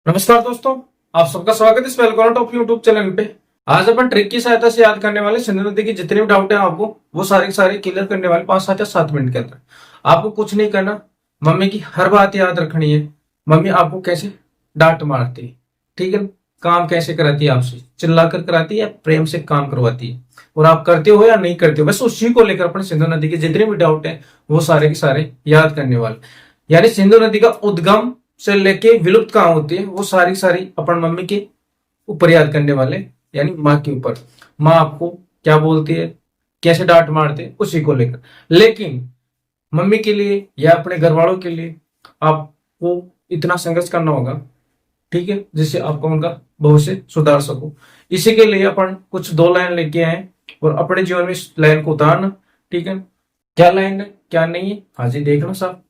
नमस्कार दोस्तों, आप सबका स्वागत है इस वेलकम टॉप यूट्यूब चैनल पे। आज अपन ट्रिक की सहायता से याद करने वाले सिंधु नदी की जितने भी डाउट है आपको वो सारे के सारे क्लियर करने वाले 5 या 7 मिनट के अंदर। आपको कुछ नहीं करना, मम्मी की हर बात याद रखनी है। मम्मी आपको कैसे डांट मारती है, ठीक है, काम कैसे कराती है, आपसे चिल्लाकर कराती है या प्रेम से काम करवाती है, और आप करते हो या नहीं करते हो, बस उसी को लेकर अपन सिंधु नदी के जितने भी डाउट है वो सारे के सारे याद करने वाले। यानी सिंधु नदी का उद्गम से लेके विलुप्त कहाँ होती है वो सारी सारी अपन मम्मी के ऊपर याद करने वाले, यानी माँ के ऊपर। माँ आपको क्या बोलती है, कैसे डांट मारते हैं, उसी को लेकर। लेकिन मम्मी के लिए या अपने घर वालों के लिए आपको इतना संघर्ष करना होगा, ठीक है, जिससे आपको उनका भविष्य सुधार सको। इसी के लिए अपन कुछ 2 लाइन लेके आए और अपने जीवन में इस लाइन को उतारना, ठीक है। क्या लाइन है क्या नहीं है, हाँ जी देखना साहब।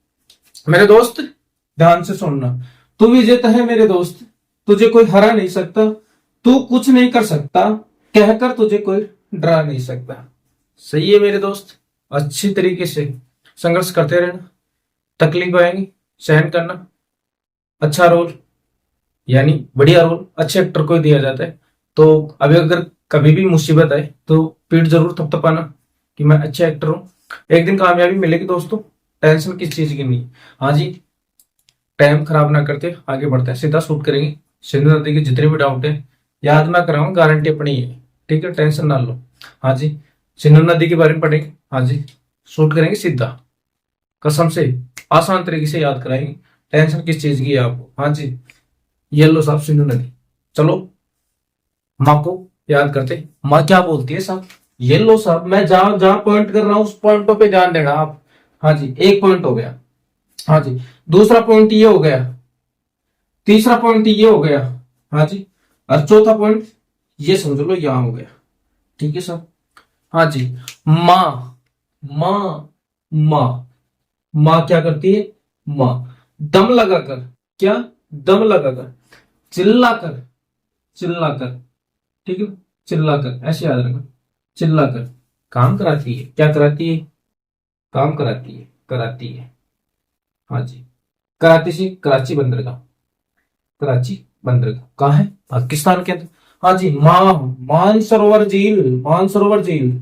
मेरे दोस्त ध्यान से सुनना। तू विजेता है मेरे दोस्त, तुझे कोई हरा नहीं सकता, तू कुछ नहीं कर सकता, कहकर तुझे कोई डरा नहीं सकता। सही है मेरे दोस्त, अच्छी तरीके से संघर्ष करते रहना, तकलीफ आएंगी सहन करना। अच्छा रोल यानी बढ़िया रोल अच्छे एक्टर को ही दिया जाता है। तो अभी अगर कभी भी मुसीबत आए तो पीठ जरूर थपथपाना कि मैं अच्छा एक्टर हूं, एक दिन कामयाबी मिलेगी दोस्तों। टेंशन किस चीज की नहीं। हाँ जी, टाइम खराब ना करते आगे बढ़ते हैं, सीधा शूट करेंगे। सिंधु नदी के जितने भी डाउट है याद ना कराऊंगा, गारंटी अपनी है, ठीक है, टेंशन ना लो। हाँ जी, सिंधु नदी के बारे में पढ़ेंगे, हाँ जी शूट करेंगे सीधा, कसम से आसान तरीके से याद कराएंगे। टेंशन किस चीज की है आपको। हाँ जी, ये लो साहब सिंधु नदी। चलो माँ को याद करते, माँ क्या बोलती है साहब, ये लो साहब। मैं जहां जहां पॉइंट कर रहा हूं उस पॉइंटों पे ध्यान देना आप। हाँ जी, एक पॉइंट हो गया। हाँ जी, दूसरा पॉइंट ये हो गया, तीसरा पॉइंट ये हो गया। हाँ जी, और चौथा पॉइंट ये समझ लो यहां हो गया, ठीक है सर। हाँ जी, माँ माँ माँ माँ क्या करती है, माँ दम लगाकर, क्या दम लगाकर, चिल्लाकर, चिल्लाकर, ठीक है, चिल्लाकर, ऐसे याद रखना, चिल्लाकर काम कराती है। क्या कराती है, काम कराती है, कराती है। हाँ जी, कराची से कराची बंदरगाह, कराची बंदरगाह कहाँ है, पाकिस्तान के अंदर। हाँ जी, मानसरोवर झील, मानसरोवर झील।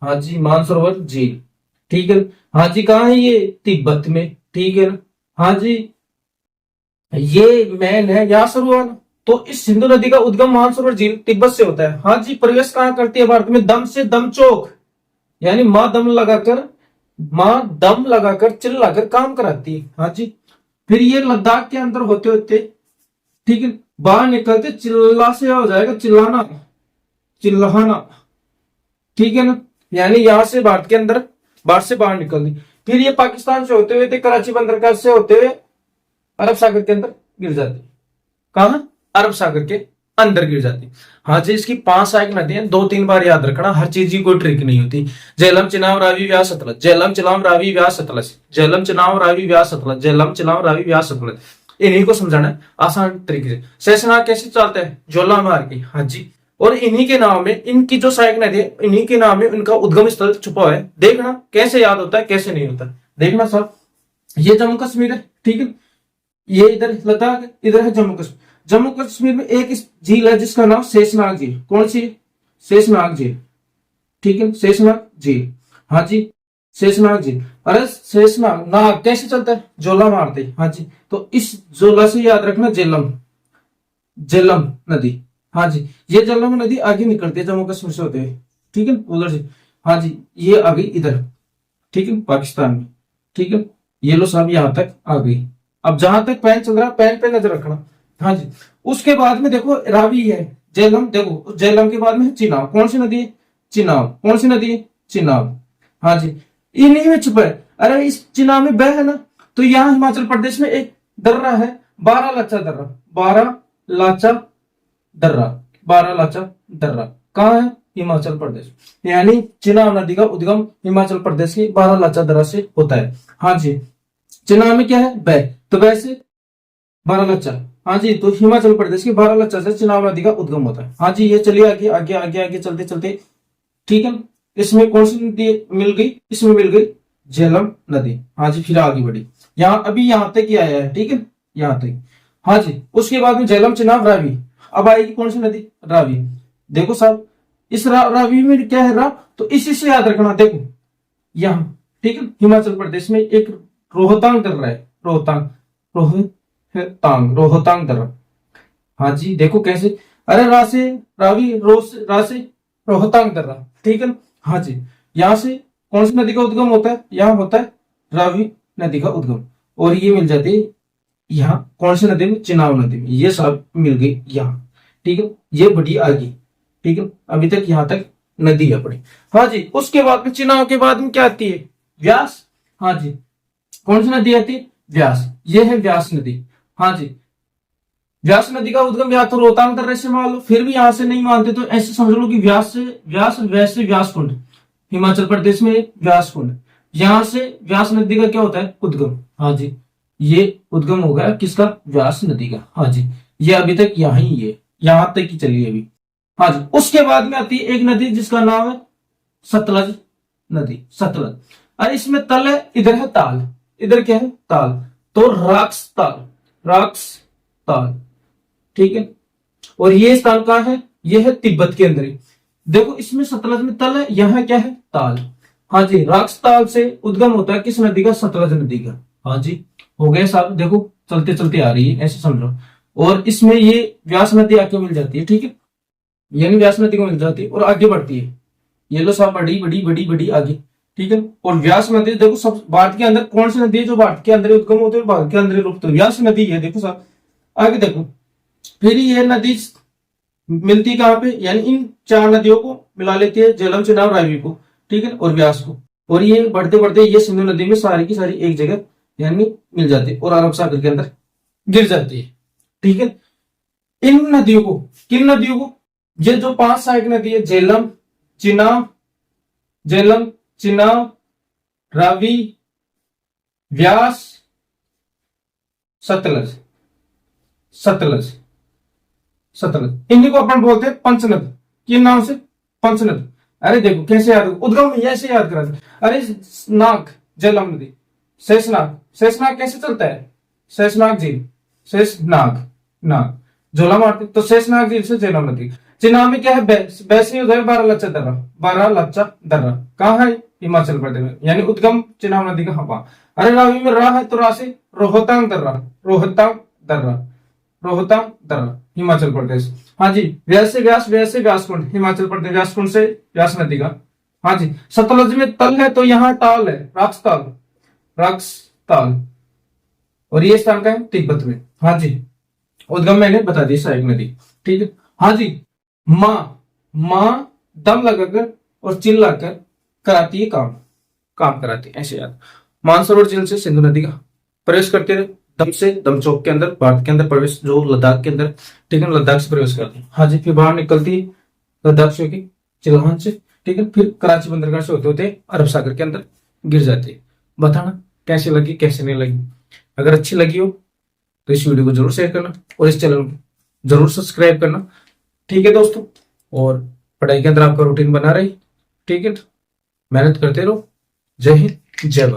हाँ जी, मानसरोवर झील, ठीक है। हाँ जी, कहाँ है ये, तिब्बत में, ठीक है ना। हाँ जी, ये मैन है यासरवाल। तो इस सिंधु नदी का उद्गम मानसरोवर झील तिब्बत से होता है। हाँ जी, प्रवेश कहाँ करती है भारत में, दम से दम चौक, यानी माँ दम लगाकर चिल्लाकर काम कराती है। हाँ जी, फिर ये लद्दाख के अंदर होते होते, ठीक है, बाहर निकलते चिल्ला से हो जाएगा चिल्लाना, चिल्लाना, ठीक है ना। यानी यहां से भारत के अंदर, भारत से बाहर निकल दी, फिर ये पाकिस्तान से होते हुए थे कराची बंदरगाह से होते हुए अरब सागर के अंदर गिर जाती। कहा, अरब सागर के अंदर गिर जाती। हाँ जी, इसकी 5 सहायक नदियां 2-3 बार याद रखना, हर चीज की कोई ट्रिक नहीं होती। झेलम चिनाब रावी व्यास सतलज, झेलम चिनाब रावी व्यास सतलज, झेलम चिनाब रावी व्यास सतलज, झेलम चिनाब रावी व्यास सतलज, इन्हीं को समझाना है आसान तरीके से। शेषनाग कैसे चलता है, ज्वाला मार के। हाँ जी, और इन्हीं के नाम में, इनकी जो सहायक नदी है इन्हीं के नाम में इनका उद्गम स्थल छुपा है। देखना कैसे याद होता है कैसे नहीं होता, देखना साहब। ये जम्मू कश्मीर है, ठीक है, ये इधर लद्दाख, इधर है जम्मू कश्मीर। जम्मू कश्मीर में एक झील है जिसका नाम शेषनाग झील। कौन सी, शेषनाग झील, ठीक है, शेषनाग झील। हाँ जी, शेषनाग झील। अरे शेषनाग नाग कैसे चलता है, जोला मारते। हाँ जी, तो इस जोला से याद रखना झेलम, झेलम नदी। हाँ जी, ये झेलम नदी आगे निकलती है जम्मू कश्मीर से होते हुए, ठीक है, उधर से। हाँ जी, ये आ गई इधर, ठीक है, पाकिस्तान में, ठीक है। ये लो साहब यहां तक आ गई। अब जहां तक पैन चल रहा है पैन पे नजर रखना। हाँ जी, उसके बाद में देखो रावी है, झेलम, देखो झेलम के बाद में है चिनाब। कौन सी नदी है, चिनाब। कौन सी नदी है, चिनाब। हाँ जी, इन्हीं में छुपा है। अरे इस चिनाब में बह है ना, तो यहाँ हिमाचल प्रदेश में एक दर्रा है, 12 लाचा दर्रा, 12 लाचा दर्रा, 12 लाचा दर्रा कहाँ है, हिमाचल प्रदेश। यानी चिनाब नदी का उद्गम हिमाचल प्रदेश की 12 लाचा दर्रा से होता है। हाँ जी, चिनाब में क्या है, बै, तो वैसे 12 लच्चा। हाँ जी, तो हिमाचल प्रदेश की 12 लच्चा से चिनाब नदी का उद्गम होता है। हाँ जी, ये चलिए आगे आगे आगे आगे चलते चलते, ठीक है, इसमें कौन सी नदी मिल गई, इसमें मिल गई झेलम नदी। हाँ जी, फिर आगे बढ़ी, यहाँ अभी यहाँ तक ही आया है, ठीक है, यहाँ तक। हाँ जी, उसके बाद में झेलम, चिनाब, रावी। अब आएगी कौन सी नदी? रावी। देखो साहब, इस रावी में क्या है? तो इसी से याद रखना। देखो यहाँ, ठीक है, हिमाचल प्रदेश में एक रोहतांग दर्रा है। रोहतांग, रोहतांग दर्रा। हाँ जी, देखो कैसे, अरे रा से रावी, रा से रोहतांग दर्रा, ठीक है। हाँ जी, यहाँ से कौन सी नदी का उद्गम होता है? यहाँ होता है रावी नदी का उद्गम। और ये मिल जाती है यहाँ कौन सी नदी में? चिनाब नदी में। ये सब मिल गई यहाँ, ठीक है। ये बड़ी आगे, ठीक है, अभी तक यहाँ तक नदी है बड़ी। हाँ जी, उसके बाद में चिनाब के बाद में क्या आती है? व्यास। हाँ जी, कौन सी नदी आती है? व्यास। ये है व्यास नदी। हाँ जी, व्यास नदी का उद्गम या तो रोहतांग दर्रे से मान लो, फिर भी यहां से नहीं मानते तो ऐसे समझ लो कि व्यास से, वैसे व्यास कुंड, हिमाचल प्रदेश में व्यास कुंड, यहां से व्यास नदी का क्या होता है? उद्गम। हाँ जी, ये उद्गम हो गया किसका? व्यास नदी का। हाँ जी, ये अभी तक यहां ही है, यहां तक ही चली अभी। हाँ जी, उसके बाद में आती है एक नदी जिसका नाम है सतलज नदी। सतलज, और इसमें तल है, इधर है ताल। इधर क्या है? ताल। तो राक्स ताल, राक्स ताल, ठीक है। और ये स्थान कहाँ है? ये है तिब्बत के अंदर ही। देखो इसमें सतलज में तल है, यहाँ क्या है? ताल। हाँ जी, राक्स ताल से उद्गम होता है किस नदी का? सतलज नदी का। हाँ जी, हो गया साहब। देखो चलते चलते आ रही है, ऐसे समझो। और इसमें ये व्यास नदी आके मिल जाती है, ठीक है, यानी व्यास नदी को मिल जाती है और आगे बढ़ती है। ये लो साहब, बड़ी बड़ी बड़ी बड़ी आगे, ठीक है। और व्यास नदी देखो सब भारत के अंदर कौन सी नदी है जो भारत के अंदर उद्गम होते है, भारत के अंदर ही रुकते? व्यास नदी है। देखो साहब आगे देखो, फिर ये नदी मिलती कहाँ पे? यानी इन चार नदियों को मिला लेती है, झेलम, चिनाब, रावी को, ठीक है, और व्यास को। और ये बढ़ते बढ़ते ये सिंधु नदी में सारी की सारी एक जगह यानी मिल जाती है और अरब सागर के अंदर गिर जाती है, ठीक है। इन नदियों को, किन नदियों को? ये जो 5 सहायक नदी है, झेलम, चिनाब, झेलम, चिनाब, रावी, व्यास, सतलज, सतलज, सतलज, इन्हीं को अपन बोलते हैं पंचनद। किन नाम से? पंचनद। अरे देखो कैसे याद, उद्गम ऐसे याद करा था। अरे नाग, झेलम नदी, शेषनाग, शेषनाग कैसे चलता है? शेषनाग झील, शेषनाग, नाग, झोला मारते तो शेषनाग झील से झेलम नदी। चिनाब में क्या है? बैसी उदय, बारह लच्चा दर्रा, बारह लच्चा दर्रा कहाँ है? हिमाचल प्रदेश में, यानी उद्गम चिनाब नदी का हवा। अरे रावी में रा है तो रा से रोहतांग दर्रा, रोहतांग दर्रा, रोहतांग दर्रा, हिमाचल प्रदेश। हाँ जी, व्यास से व्यास, व्यास से व्यास कुंड, हिमाचल प्रदेश, व्यास कुंड से व्यास नदी का। हाँ जी, सतलज में तल है तो यहाँ ताल है, राक्स ताल, राक्स ताल। और ये स्थान का है? तिब्बत में। हाँ जी, उद्गम मैंने बता दी, सहायक नदी, ठीक है। हाँ जी, माँ, माँ दम लगाकर और चिल्लाकर कराती है काम, काम कराती है, ऐसे याद। मानसरोवर झील से सिंधु नदी का प्रवेश करते रहे, दम से दमचौक के अंदर, भारत के अंदर प्रवेश, जो लद्दाख के अंदर, ठीक है, लद्दाख से प्रवेश करती है। हाँ जी, फिर बाहर निकलती है लद्दाख से होगी चिल्हान से, ठीक है, फिर कराची बंदरगाह से होते होते अरब सागर के अंदर गिर जाती है। बताना कैसी लगी, कैसे नहीं लगी। अगर अच्छी लगी हो तो इस वीडियो को जरूर शेयर करना और इस चैनल को जरूर सब्सक्राइब करना, ठीक है दोस्तों। और पढ़ाई के अंदर आपका रूटीन बना रही, ठीक है, मेहनत करते रहो। जय हिंद, जय भारत।